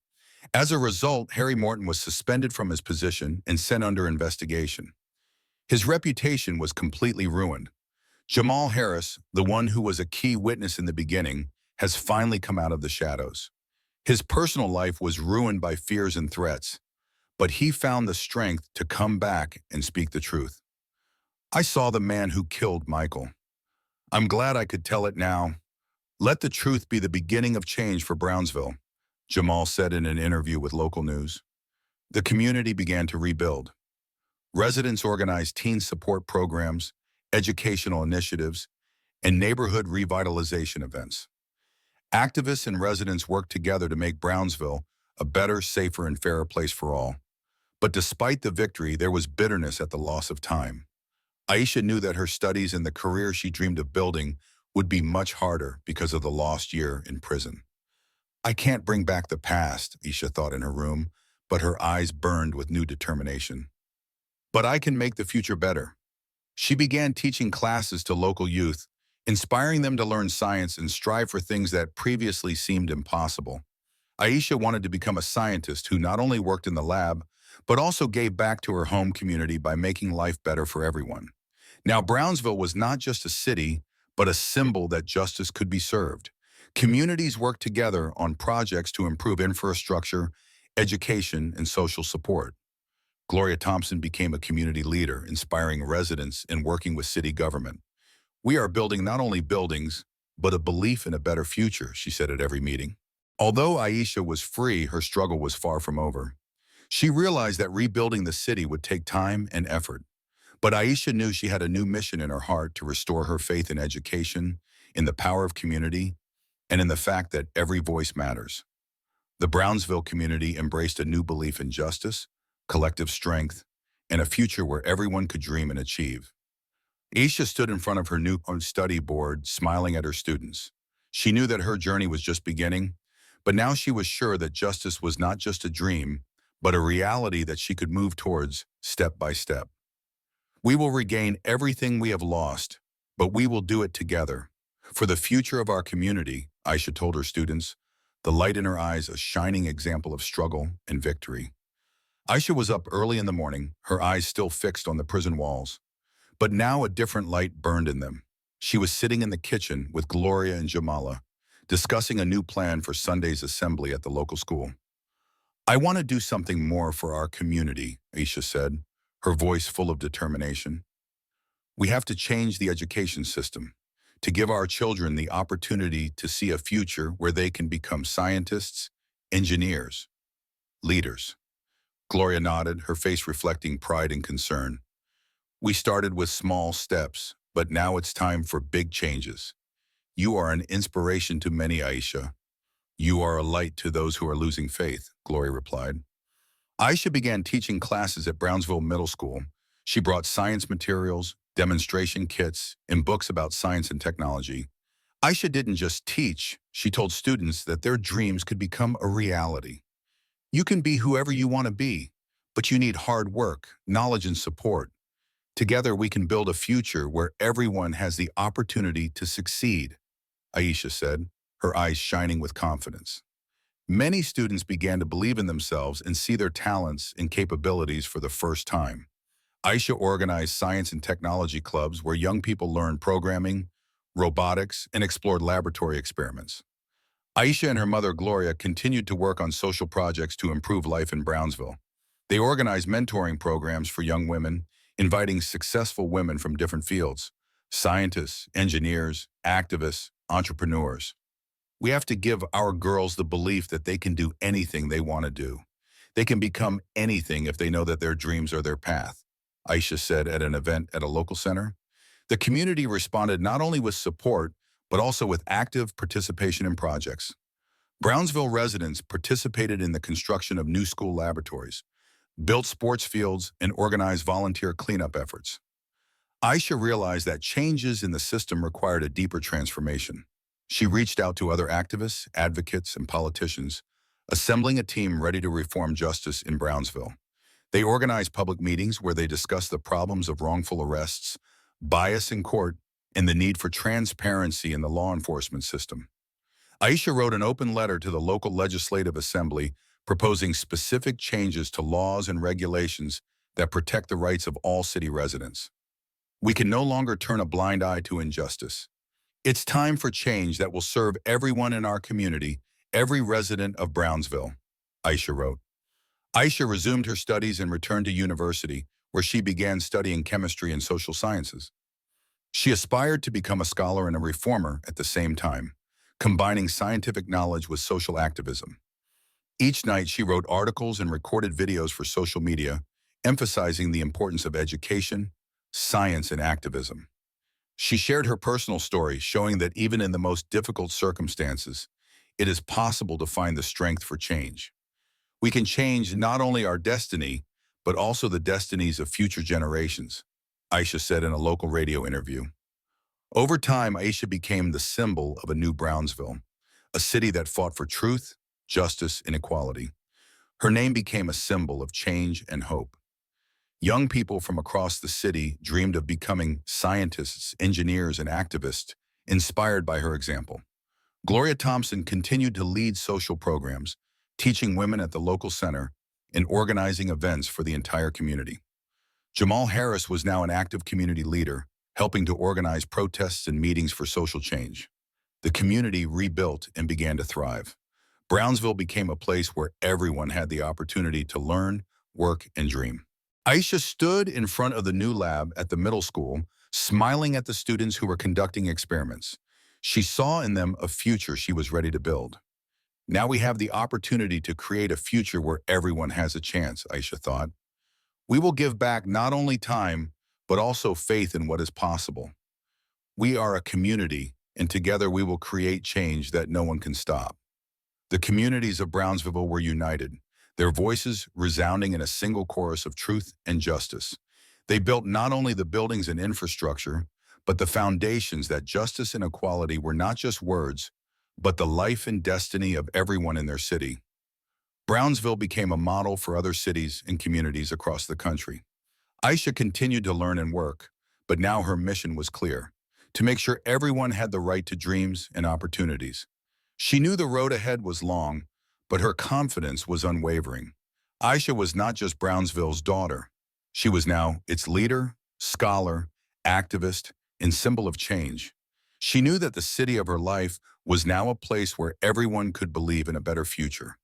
As a result, Harry Morton was suspended from his position and sent under investigation. His reputation was completely ruined. Jamal Harris, the one who was a key witness in the beginning, has finally come out of the shadows. His personal life was ruined by fears and threats, but he found the strength to come back and speak the truth. I saw the man who killed Michael. I'm glad I could tell it now. Let the truth be the beginning of change for Brownsville, Jamal said in an interview with local news. The community began to rebuild. Residents organized teen support programs, educational initiatives, and neighborhood revitalization events. Activists and residents worked together to make Brownsville a better, safer, and fairer place for all. But despite the victory, there was bitterness at the loss of time. Aisha knew that her studies and the career she dreamed of building would be much harder because of the lost year in prison. I can't bring back the past, Aisha thought in her room, but her eyes burned with new determination. But I can make the future better. She began teaching classes to local youth, inspiring them to learn science and strive for things that previously seemed impossible. Aisha wanted to become a scientist who not only worked in the lab, but also gave back to her home community by making life better for everyone. Now, Brownsville was not just a city, but a symbol that justice could be served. Communities worked together on projects to improve infrastructure, education, and social support. Gloria Thompson became a community leader, inspiring residents and working with city government. We are building not only buildings, but a belief in a better future, she said at every meeting. Although Aisha was free, her struggle was far from over. She realized that rebuilding the city would take time and effort. But Aisha knew she had a new mission in her heart to restore her faith in education, in the power of community, and in the fact that every voice matters. The Brownsville community embraced a new belief in justice, collective strength, and a future where everyone could dream and achieve. Aisha stood in front of her new study board, smiling at her students. She knew that her journey was just beginning, but now she was sure that justice was not just a dream, but a reality that she could move towards step by step. We will regain everything we have lost, but we will do it together. For the future of our community, Aisha told her students, the light in her eyes a shining example of struggle and victory. Aisha was up early in the morning, her eyes still fixed on the prison walls. But now a different light burned in them. She was sitting in the kitchen with Gloria and Jamala, discussing a new plan for Sunday's assembly at the local school. I want to do something more for our community, Aisha said, her voice full of determination. We have to change the education system, to give our children the opportunity to see a future where they can become scientists, engineers, leaders. Gloria nodded, her face reflecting pride and concern. We started with small steps, but now it's time for big changes. You are an inspiration to many, Aisha. You are a light to those who are losing faith, Gloria replied. Aisha began teaching classes at Brownsville Middle School. She brought science materials, demonstration kits, and books about science and technology. Aisha didn't just teach, she told students that their dreams could become a reality. You can be whoever you want to be, but you need hard work, knowledge, and support. Together, we can build a future where everyone has the opportunity to succeed, Aisha said, her eyes shining with confidence. Many students began to believe in themselves and see their talents and capabilities for the first time. Aisha organized science and technology clubs where young people learned programming, robotics, and explored laboratory experiments. Aisha and her mother, Gloria, continued to work on social projects to improve life in Brownsville. They organized mentoring programs for young women, inviting successful women from different fields, scientists, engineers, activists, entrepreneurs. We have to give our girls the belief that they can do anything they want to do. They can become anything if they know that their dreams are their path, Aisha said at an event at a local center. The community responded not only with support, but also with active participation in projects. Brownsville residents participated in the construction of new school laboratories, built sports fields, and organized volunteer cleanup efforts. Aisha realized that changes in the system required a deeper transformation. She reached out to other activists, advocates, and politicians, assembling a team ready to reform justice in Brownsville. They organized public meetings where they discussed the problems of wrongful arrests, bias in court, and the need for transparency in the law enforcement system. Aisha wrote an open letter to the local legislative assembly proposing specific changes to laws and regulations that protect the rights of all city residents. We can no longer turn a blind eye to injustice. It's time for change that will serve everyone in our community, every resident of Brownsville, Aisha wrote. Aisha resumed her studies and returned to university, where she began studying chemistry and social sciences. She aspired to become a scholar and a reformer at the same time, combining scientific knowledge with social activism. Each night, she wrote articles and recorded videos for social media, emphasizing the importance of education, science, and activism. She shared her personal story, showing that even in the most difficult circumstances, it is possible to find the strength for change. We can change not only our destiny, but also the destinies of future generations, Aisha said in a local radio interview. Over time, Aisha became the symbol of a new Brownsville, a city that fought for truth, justice, and equality. Her name became a symbol of change and hope. Young people from across the city dreamed of becoming scientists, engineers, and activists, inspired by her example. Gloria Thompson continued to lead social programs, teaching women at the local center and organizing events for the entire community. Jamal Harris was now an active community leader, helping to organize protests and meetings for social change. The community rebuilt and began to thrive. Brownsville became a place where everyone had the opportunity to learn, work, and dream. Aisha stood in front of the new lab at the middle school, smiling at the students who were conducting experiments. She saw in them a future she was ready to build. Now we have the opportunity to create a future where everyone has a chance, Aisha thought. We will give back not only time, but also faith in what is possible. We are a community, and together we will create change that no one can stop. The communities of Brownsville were united, their voices resounding in a single chorus of truth and justice. They built not only the buildings and infrastructure, but the foundations that justice and equality were not just words, but the life and destiny of everyone in their city. Brownsville became a model for other cities and communities across the country. Aisha continued to learn and work, but now her mission was clear: to make sure everyone had the right to dreams and opportunities. She knew the road ahead was long, but her confidence was unwavering. Aisha was not just Brownsville's daughter. She was now its leader, scholar, activist, and symbol of change. She knew that the city of her life was now a place where everyone could believe in a better future,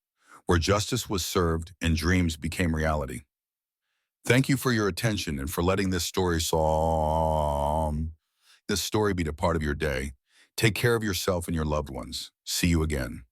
where justice was served and dreams became reality. Thank you for your attention and for letting this story be a part of your day. Take care of yourself and your loved ones. See you again.